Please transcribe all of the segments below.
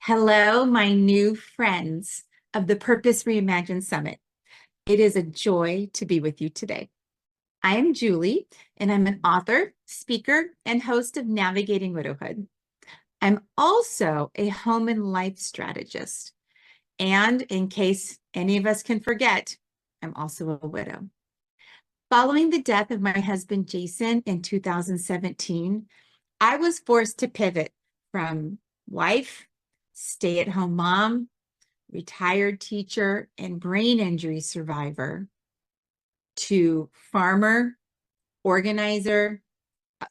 Hello, my new friends of the Purpose Reimagined Summit. It is a joy to be with you today. I am Julie, and I'm an author, speaker, and host of Navigating Widowhood. I'm also a home and life strategist. And in case any of us can forget, I'm also a widow. Following the death of my husband, Jason, in 2017, I was forced to pivot from wife, stay-at-home mom, retired teacher, and brain injury survivor to farmer, organizer,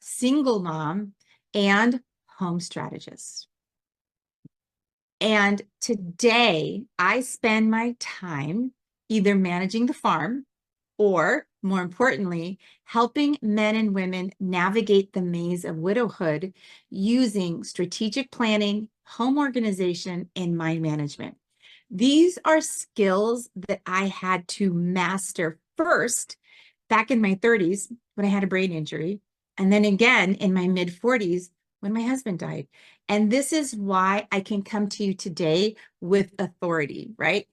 single mom, and home strategist. And today I spend my time either managing the farm or, more importantly, helping men and women navigate the maze of widowhood using strategic planning, home organization, and mind management. These are skills that I had to master first back in my 30s when I had a brain injury, and then again in my mid 40s when my husband died. And this is why I can come to you today with authority, right?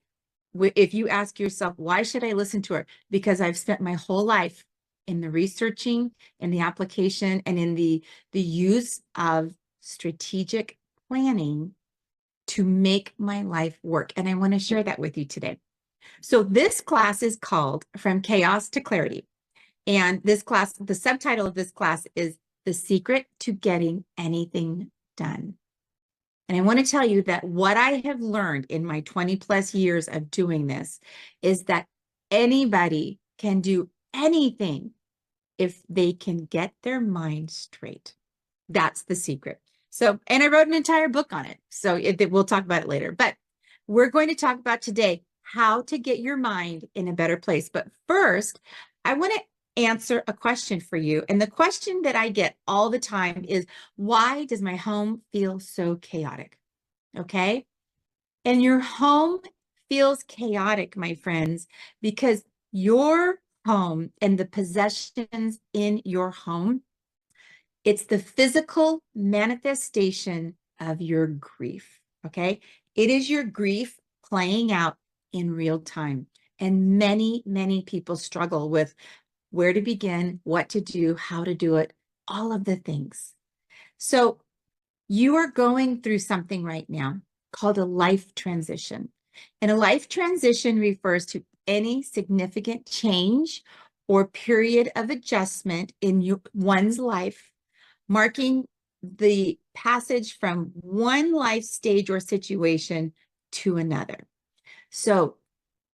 If you ask yourself, why should I listen to her? Because I've spent my whole life in the researching, in the application, and in the use of strategic planning to make my life work. And I want to share that with you today. So this class is called From Chaos to Clarity. And this class, the subtitle of this class is The Secret to Getting Anything Done. And I want to tell you that what I have learned in my 20 plus years of doing this is that anybody can do anything if they can get their mind straight. That's the secret. So, and I wrote an entire book on it. So we'll talk about it later. But we're going to talk about today how to get your mind in a better place. But first, I want to answer a question for you. And the question that I get all the time is, why does my home feel so chaotic? Okay. And your home feels chaotic, my friends, because your home and the possessions in your home, it's the physical manifestation of your grief. Okay. It is your grief playing out in real time. And many, many people struggle with where to begin, what to do, how to do it, all of the things. So you are going through something right now called a life transition. And a life transition refers to any significant change or period of adjustment in one's life, marking the passage from one life stage or situation to another. So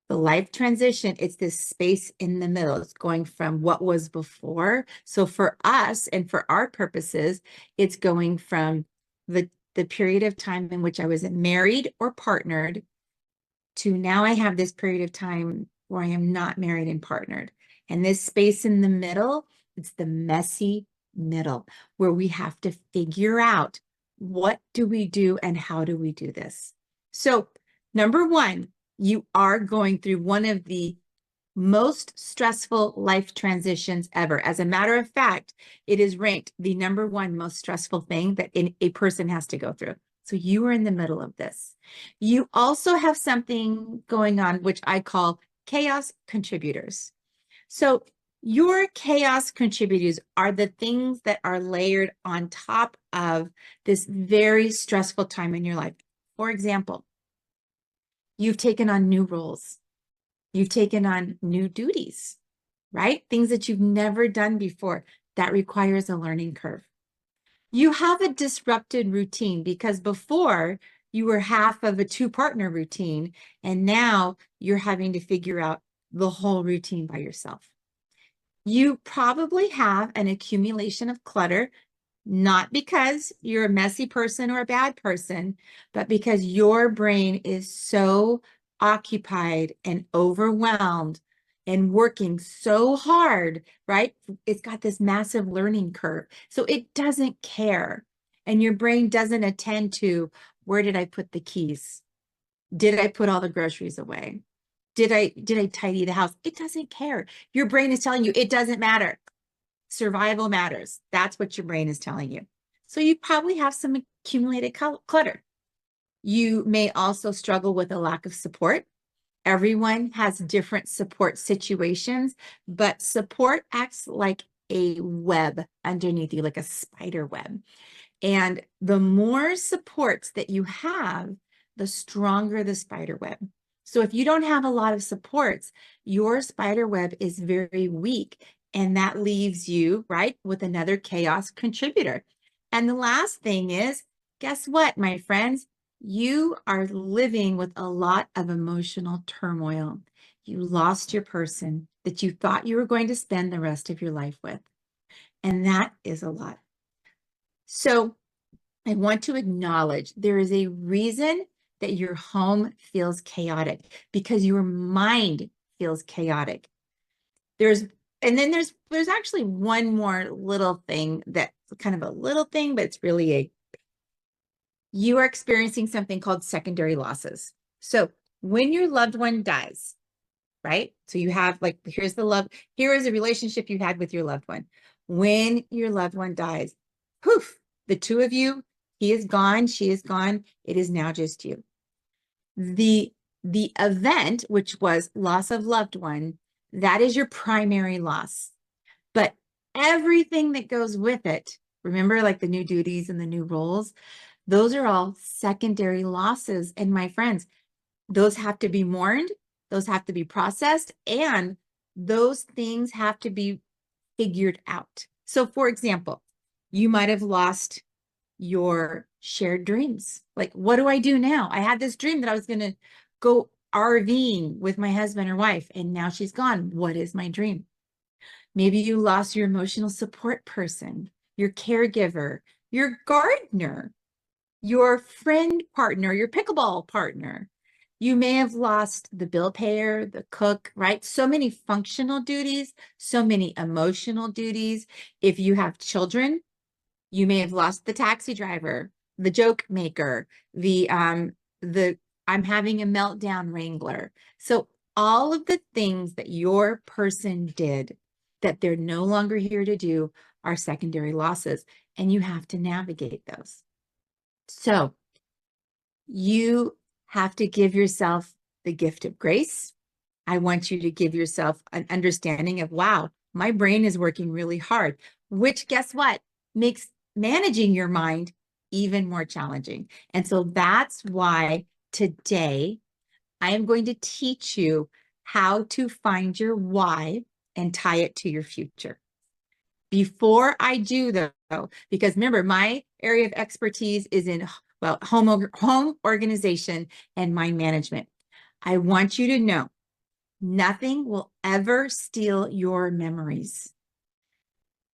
the life transition, it's this space in the middle. It's going from what was before. So for us and for our purposes, it's going from the period of time in which I was married or partnered to now I have this period of time where I am not married and partnered. And this space in the middle, it's the messy middle where we have to figure out what do we do and how do we do this. So number one, you are going through one of the most stressful life transitions ever. As a matter of fact, it is ranked the number one most stressful thing that a person has to go through. So you are in the middle of this. You also have something going on, which I call chaos contributors. So your chaos contributors are the things that are layered on top of this very stressful time in your life. For example, you've taken on new roles. You've taken on new duties, right? Things that you've never done before. That requires a learning curve. You have a disrupted routine because before you were half of a two-partner routine, and now you're having to figure out the whole routine by yourself. You probably have an accumulation of clutter, not because you're a messy person or a bad person, but because your brain is so occupied and overwhelmed and working so hard, right? It's got this massive learning curve. So it doesn't care. And your brain doesn't attend to, where did I put the keys? Did I put all the groceries away? Did I tidy the house? It doesn't care. Your brain is telling you it doesn't matter. Survival matters. That's what your brain is telling you. So you probably have some accumulated clutter. You may also struggle with a lack of support. Everyone has different support situations, but support acts like a web underneath you, like a spider web. And the more supports that you have, the stronger the spider web. So if you don't have a lot of supports, your spider web is very weak. And that leaves you, right, with another chaos contributor. And the last thing is, guess what, my friends? You are living with a lot of emotional turmoil. You lost your person that you thought you were going to spend the rest of your life with. And that is a lot. So I want to acknowledge there is a reason that your home feels chaotic, because your mind feels chaotic. And then there's actually one more little thing that's kind of a little thing, but it's really you are experiencing something called secondary losses. So when your loved one dies, right? So you have like, here is a relationship you had with your loved one. When your loved one dies, poof, the two of you, he is gone, she is gone. It is now just you. The event, which was loss of loved one, that is your primary loss. But everything that goes with it, remember, like the new duties and the new roles, those are all secondary losses. And my friends, those have to be mourned, those have to be processed, and those things have to be figured out. So for example, you might have lost your shared dreams. Like, what do I do now? I had this dream that I was going to go RVing with my husband or wife, and now she's gone. What is my dream? Maybe you lost your emotional support person, your caregiver, your gardener, your friend partner, your pickleball partner. You may have lost the bill payer, the cook, right? So many functional duties, so many emotional duties. If you have children, you may have lost the taxi driver, the joke maker, the I'm having a meltdown wrangler. So all of the things that your person did that they're no longer here to do are secondary losses, and you have to navigate those. So you have to give yourself the gift of grace. I want you to give yourself an understanding of, wow, my brain is working really hard, which, guess what, makes managing your mind even more challenging. And so that's why today I am going to teach you how to find your why and tie it to your future. Before I do though, because remember, my area of expertise is in, well, home organization and mind management. I want you to know nothing will ever steal your memories.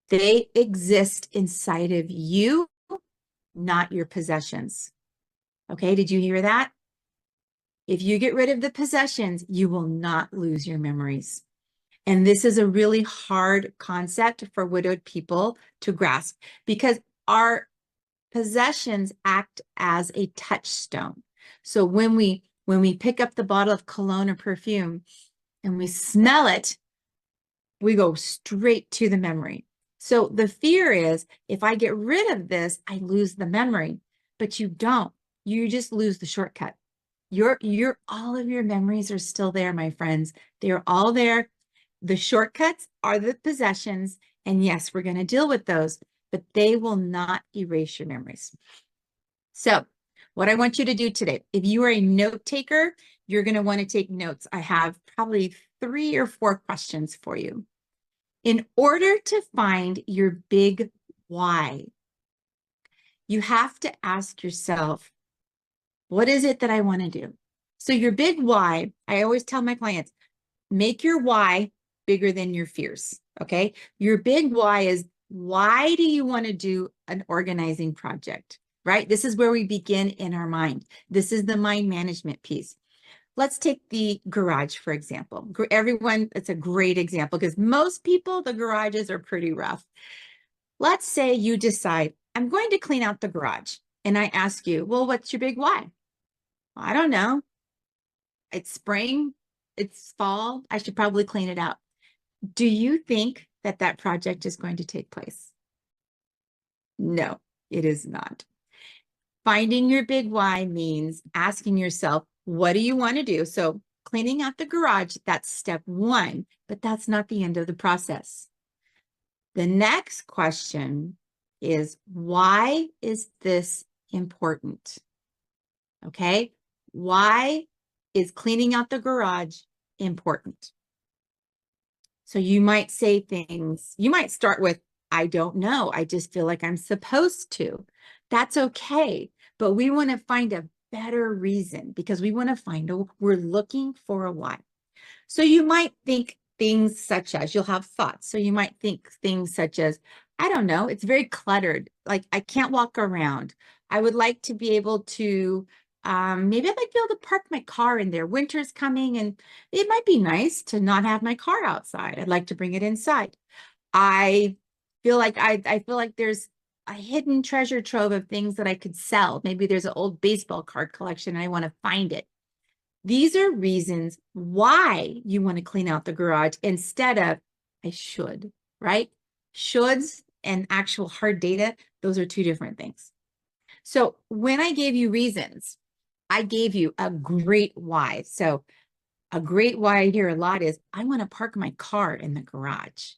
They exist inside of you, not your possessions. Okay, did you hear that? If you get rid of the possessions, you will not lose your memories. And this is a really hard concept for widowed people to grasp, because our possessions act as a touchstone. So when we pick up the bottle of cologne or perfume and we smell it, we go straight to the memory. So the fear is, if I get rid of this, I lose the memory, but you don't. You just lose the shortcut. All of your memories are still there, my friends. They're all there. The shortcuts are the possessions. And yes, we're going to deal with those, but they will not erase your memories. So what I want you to do today, if you are a note taker, you're going to want to take notes. I have probably 3 or 4 questions for you. In order to find your big why, you have to ask yourself, what is it that I want to do? So your big why, I always tell my clients, make your why bigger than your fears, okay? Your big why is, why do you want to do an organizing project, right? This is where we begin in our mind. This is the mind management piece. Let's take the garage, for example. Everyone, it's a great example because most people, the garages are pretty rough. Let's say you decide, I'm going to clean out the garage. And I ask you, well, what's your big why? I don't know. It's spring, it's fall. I should probably clean it out. Do you think that that project is going to take place? No, it is not. Finding your big why means asking yourself, what do you want to do? So cleaning out the garage, that's step one, but that's not the end of the process. The next question is, why is this important? Okay, why is cleaning out the garage important? So you might say things, you might start with, I don't know, I just feel like I'm supposed to. That's okay, but we want to find a better reason because we want to find we're looking for a why. So you might think things such as, you'll have thoughts. So you might think things such as, I don't know, it's very cluttered. Like I can't walk around. I would like to be able to, maybe I'd like to be able to park my car in there. Winter's coming and it might be nice to not have my car outside. I'd like to bring it inside. I feel like I feel like there's a hidden treasure trove of things that I could sell. Maybe there's an old baseball card collection and I want to find it. These are reasons why you want to clean out the garage instead of I should, right? Shoulds and actual hard data, those are two different things. So when I gave you reasons, I gave you a great why. So a great why I hear a lot is, I want to park my car in the garage.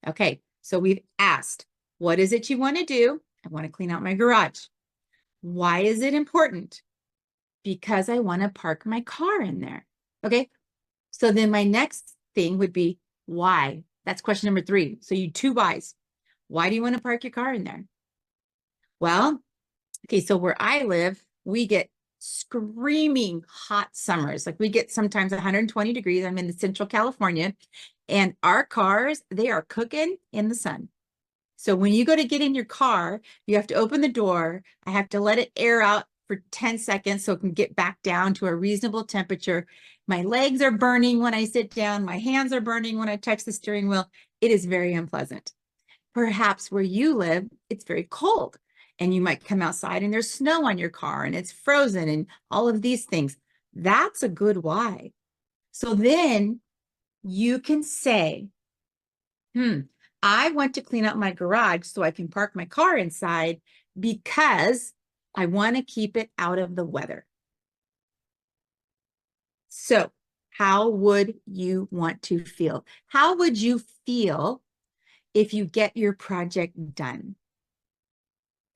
Okay, so we've asked, what is it you want to do? I want to clean out my garage. Why is it important? Because I want to park my car in there. Okay, so then my next thing would be why? That's question number 3. So you 2 whys. Why do you want to park your car in there? Well, okay, so where I live, we get screaming hot summers. Like we get sometimes 120 degrees. I'm in Central California, and our cars, they are cooking in the sun. So when you go to get in your car, you have to open the door. I have to let it air out for 10 seconds so it can get back down to a reasonable temperature. My legs are burning when I sit down. My hands are burning when I touch the steering wheel. It is very unpleasant. Perhaps where you live, it's very cold and you might come outside and there's snow on your car and it's frozen and all of these things. That's a good why. So then you can say, I want to clean out my garage so I can park my car inside because I want to keep it out of the weather. So how would you want to feel? How would you feel if you get your project done?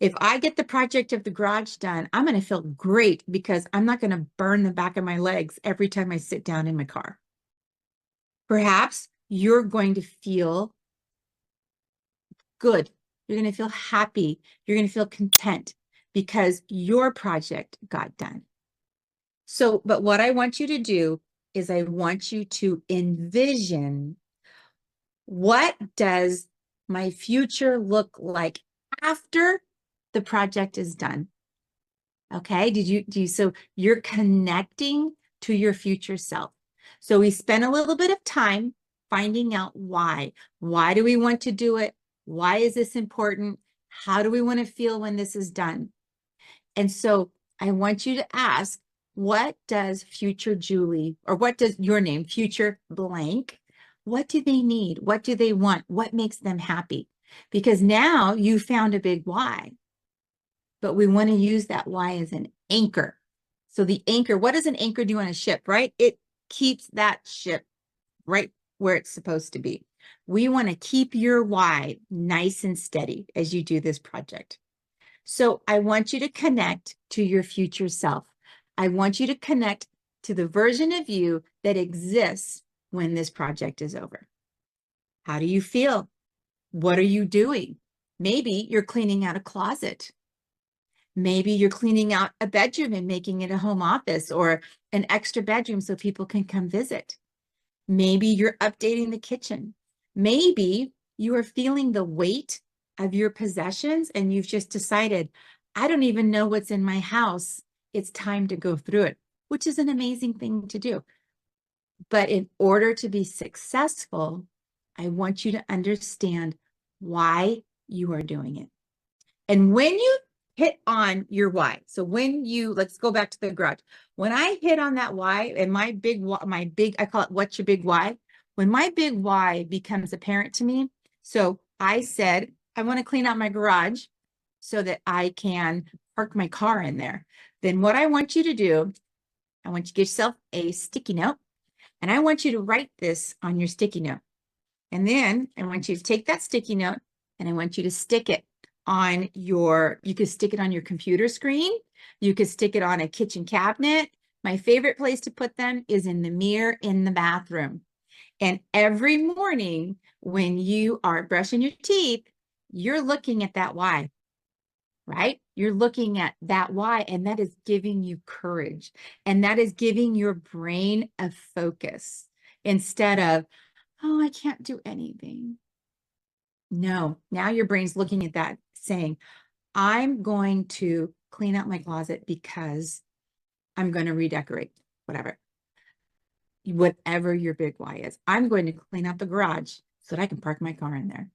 If I get the project of the garage done, I'm going to feel great because I'm not going to burn the back of my legs every time I sit down in my car. Perhaps you're going to feel good. You're going to feel happy. You're going to feel content because your project got done. So, but what I want you to do is I want you to envision, what does my future look like after the project is done? Okay, so you're connecting to your future self. So we spent a little bit of time finding out why. Why do we want to do it? Why is this important? How do we want to feel when this is done? And so I want you to ask, what does future Julie, or what does your name, future blank, what do they need? What do they want? What makes them happy? Because now you found a big why, but we want to use that why as an anchor. So the anchor, what does an anchor do on a ship, right? It keeps that ship right where it's supposed to be. We want to keep your why nice and steady as you do this project. So I want you to connect to your future self. I want you to connect to the version of you that exists when this project is over. How do you feel? What are you doing? Maybe you're cleaning out a closet. Maybe you're cleaning out a bedroom and making it a home office or an extra bedroom so people can come visit. Maybe you're updating the kitchen. Maybe you are feeling the weight of your possessions and you've just decided, I don't even know what's in my house. It's time to go through it, which is an amazing thing to do. But in order to be successful, I want you to understand why you are doing it. And when you hit on your why, so when you, let's go back to the garage. When I hit on that why and my big, I call it, what's your big why? When my big why becomes apparent to me, so I said, I want to clean out my garage so that I can park my car in there. Then what I want you to do, I want you to get yourself a sticky note, and I want you to write this on your sticky note. And then I want you to take that sticky note and I want you to stick it on you could stick it on your computer screen. You could stick it on a kitchen cabinet. My favorite place to put them is in the mirror in the bathroom. And every morning when you are brushing your teeth, you're looking at that why, right? You're looking at that why, and that is giving you courage. And that is giving your brain a focus instead of, oh, I can't do anything. No, now your brain's looking at that saying, I'm going to clean out my closet because I'm going to redecorate, whatever your big why is. I'm going to clean out the garage so that I can park my car in there.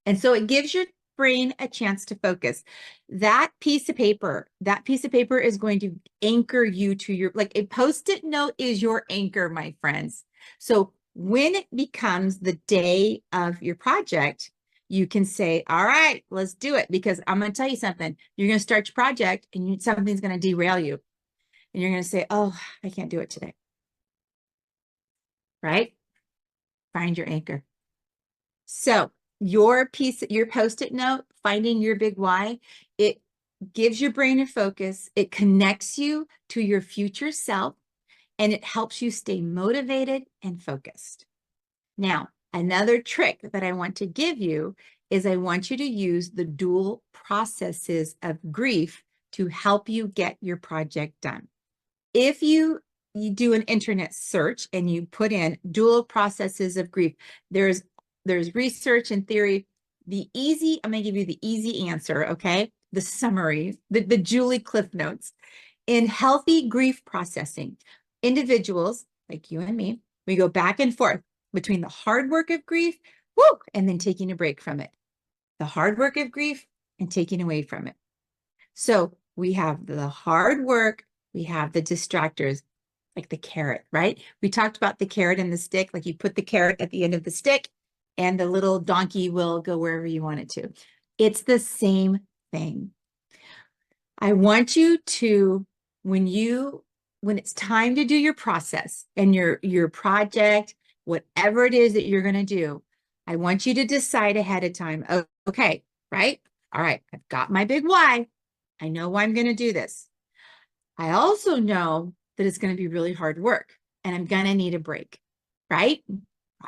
And so it gives your brain a chance to focus. That piece of paper is going to anchor you to your, like a Post-it note is your anchor, my friends. So when it becomes the day of your project, you can say, all right, let's do it. Because I'm going to tell you something. You're going to start your project and something's going to derail you. And you're going to say, oh, I can't do it today. Right? Find your anchor. So your Post-it note, finding your big why, it gives your brain a focus. It connects you to your future self, and it helps you stay motivated and focused. Now, another trick that I want to give you is I want you to use the dual processes of grief to help you get your project done. If you do an internet search and you put in dual processes of grief, there's research and theory. I'm going to give you the easy answer, okay? The summary, the Julie Cliff Notes. In healthy grief processing, individuals like you and me, we go back and forth between the hard work of grief, and then taking a break from it. The hard work of grief and taking away from it. So we have the hard work, we have the distractors, like the carrot, right? We talked about the carrot and the stick, like you put the carrot at the end of the stick and the little donkey will go wherever you want it to. It's the same thing. I want you to, when it's time to do your process and your project, whatever it is that you're going to do, I want you to decide ahead of time, okay, right? All right, I've got my big why. I know why I'm going to do this. I also know that it's going to be really hard work and I'm going to need a break, right?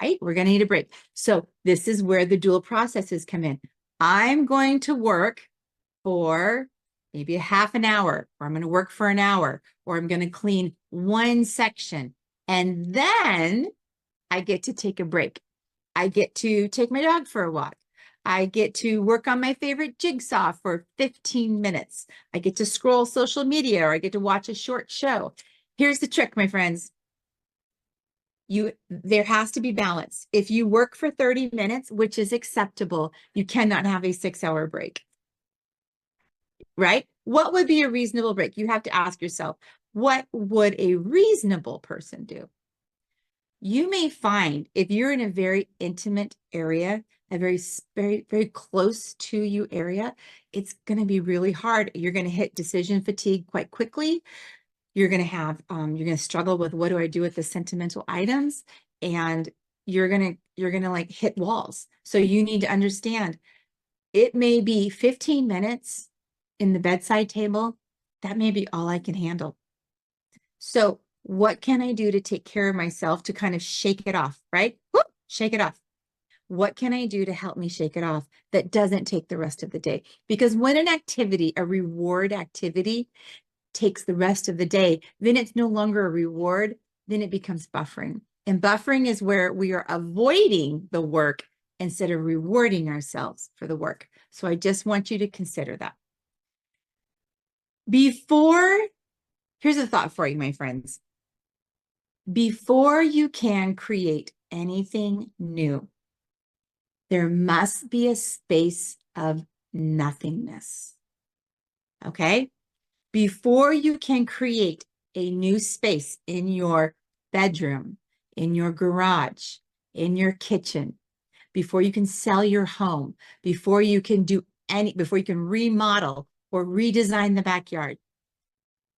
Right? We're going to need a break. So this is where the dual processes come in. I'm going to work for maybe a half an hour, or I'm going to work for an hour, or I'm going to clean one section. And then I get to take a break. I get to take my dog for a walk. I get to work on my favorite jigsaw for 15 minutes. I get to scroll social media, or I get to watch a short show. Here's the trick, my friends. There has to be balance. If you work for 30 minutes, which is acceptable, you cannot have a 6-hour break. Right? What would be a reasonable break? You have to ask yourself, what would a reasonable person do? You may find if you're in a very intimate area, a very, very, very close to you area, it's going to be really hard. You're going to hit decision fatigue quite quickly. You're going to struggle with, what do I do with the sentimental items? And you're going to like hit walls. So you need to understand it may be 15 minutes in the bedside table. That may be all I can handle. So what can I do to take care of myself to kind of shake it off, right? Whoop, shake it off. What can I do to help me shake it off that doesn't take the rest of the day? Because when an activity, a reward activity, takes the rest of the day, then it's no longer a reward, then it becomes buffering. And buffering is where we are avoiding the work instead of rewarding ourselves for the work. So I just want you to consider that. Here's a thought for you, my friends. Before you can create anything new, there must be a space of nothingness. Okay? Before you can create a new space in your bedroom, in your garage, in your kitchen, before you can sell your home, before you can remodel or redesign the backyard.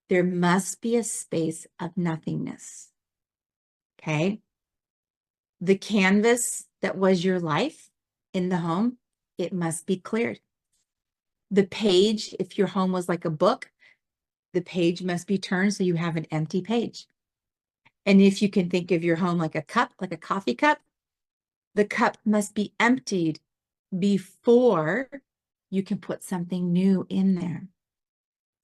There must be a space of nothingness. Okay? The canvas that was your life in the home, it must be cleared. The page, if your home was like a book, the page must be turned so you have an empty page. And if you can think of your home like a cup, like a coffee cup, the cup must be emptied before you can put something new in there.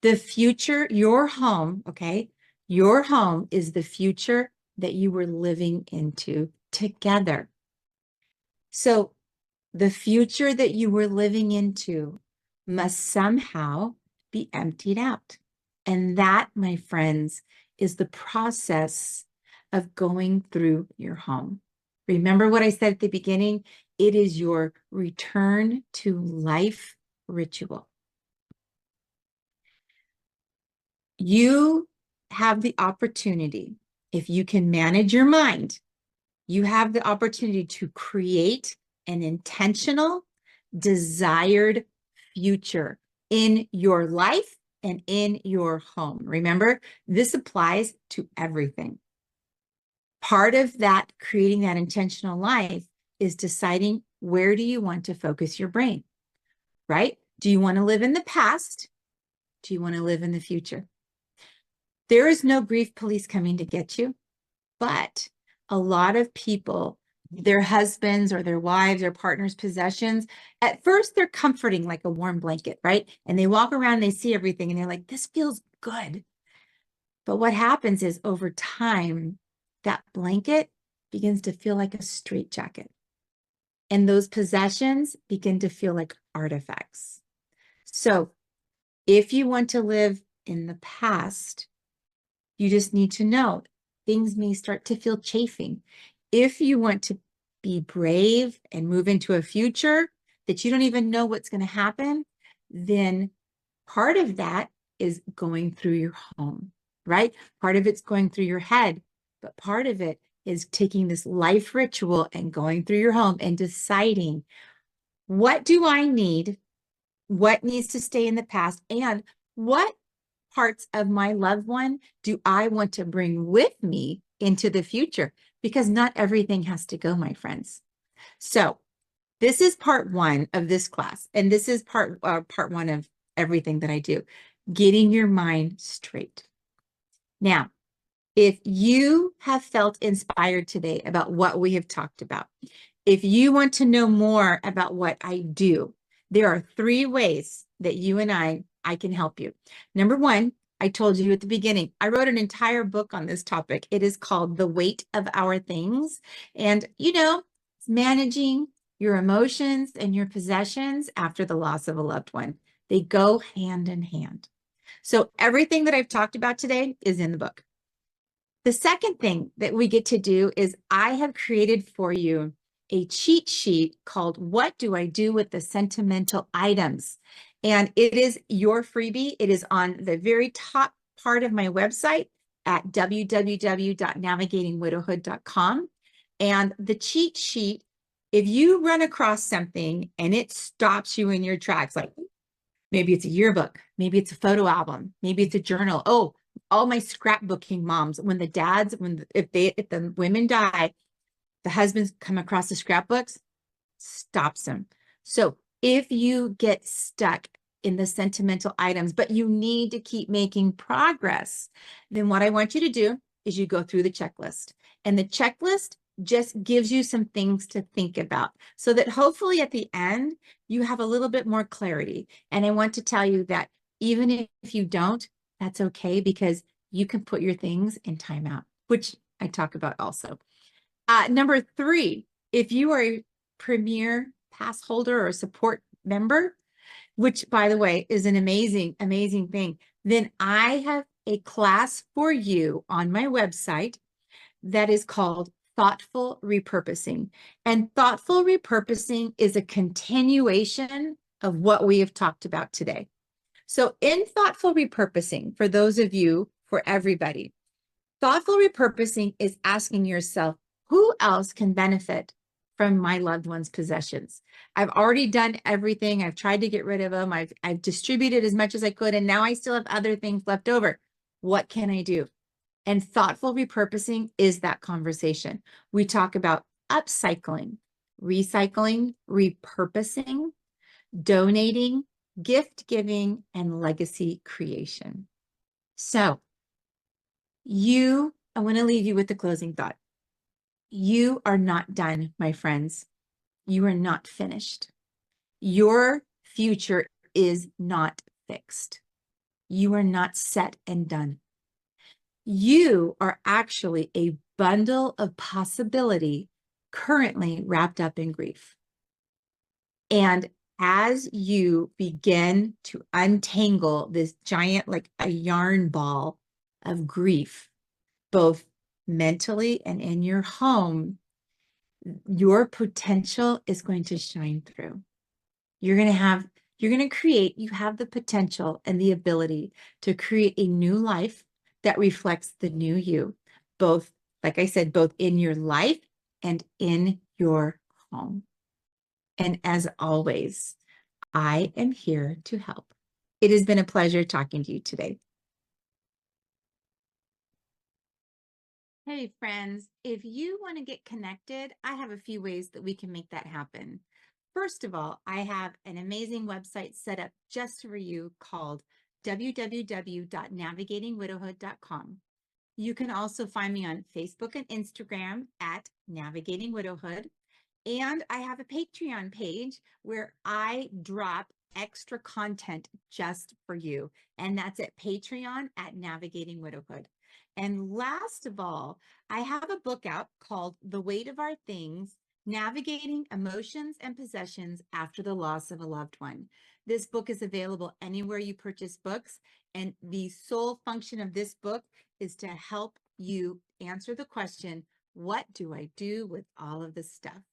The future, your home, okay? Your home is the future that you were living into together. So the future that you were living into must somehow be emptied out. And that, my friends, is the process of going through your home. Remember what I said at the beginning? It is your return to life ritual. You have the opportunity, if you can manage your mind, you have the opportunity to create an intentional, desired future in your life and in your home. Remember, this applies to everything. Part of that, creating that intentional life, is deciding where do you want to focus your brain, right? Do you want to live in the past? Do you want to live in the future? There is no grief police coming to get you, but a lot of people, their husbands or their wives or partners' possessions, at first they're comforting like a warm blanket, right? And they walk around, they see everything, and they're like, this feels good. But what happens is over time, that blanket begins to feel like a straitjacket. And those possessions begin to feel like artifacts. So if you want to live in the past, you just need to know things may start to feel chafing. If you want to be brave and move into a future that you don't even know what's going to happen, then part of that is going through your home, right? Part of it's going through your head, but part of it is taking this life ritual and going through your home and deciding, what do I need? What needs to stay in the past? And what parts of my loved one do I want to bring with me into the future? Because not everything has to go, my friends. So this is part one of this class. And this is part one of everything that I do, getting your mind straight. Now, if you have felt inspired today about what we have talked about, if you want to know more about what I do, there are 3 ways that you and I can help you. Number one, I told you at the beginning, I wrote an entire book on this topic. It is called The Weight of Our Things. And, you know, it's managing your emotions and your possessions after the loss of a loved one. They go hand in hand. So everything that I've talked about today is in the book. The second thing that we get to do is I have created for you a cheat sheet called What Do I Do with the Sentimental Items? And it is your freebie. It is on the very top part of my website at www.navigatingwidowhood.com. And the cheat sheet, if you run across something and it stops you in your tracks, like maybe it's a yearbook, maybe it's a photo album, maybe it's a journal. Oh, all my scrapbooking moms, when the dads, if the women die, the husbands come across the scrapbooks, stops them. So if you get stuck in the sentimental items, but you need to keep making progress, then what I want you to do is you go through the checklist. And the checklist just gives you some things to think about so that hopefully at the end, you have a little bit more clarity. And I want to tell you that even if you don't, that's okay, because you can put your things in timeout, which I talk about also. Number 3, if you are a Premier Pass holder or a support member, which by the way is an amazing, amazing thing, then I have a class for you on my website that is called Thoughtful Repurposing. And thoughtful repurposing is a continuation of what we have talked about today. So in thoughtful repurposing, for those of you, for everybody, thoughtful repurposing is asking yourself, who else can benefit from my loved one's possessions. I've already done everything. I've tried to get rid of them. I've distributed as much as I could, and now I still have other things left over. What can I do? And thoughtful repurposing is that conversation. We talk about upcycling, recycling, repurposing, donating, gift giving, and legacy creation. So I want to leave you with the closing thought. You are not done, my friends. You are not finished. Your future is not fixed. You are not set and done. You are actually a bundle of possibility currently wrapped up in grief. And as you begin to untangle this giant, like a yarn ball of grief, both mentally and in your home, your potential is going to shine through. You have the potential and the ability to create a new life that reflects the new you, both, like I said, both in your life and in your home. And as always, I am here to help. It has been a pleasure talking to you today. Hey, friends, if you want to get connected, I have a few ways that we can make that happen. First of all, I have an amazing website set up just for you called www.navigatingwidowhood.com. You can also find me on Facebook and Instagram at Navigating Widowhood. And I have a Patreon page where I drop extra content just for you. And that's at Patreon at Navigating Widowhood. And last of all, I have a book out called The Weight of Our Things, Navigating Emotions and Possessions After the Loss of a Loved One. This book is available anywhere you purchase books. And the sole function of this book is to help you answer the question, what do I do with all of this stuff?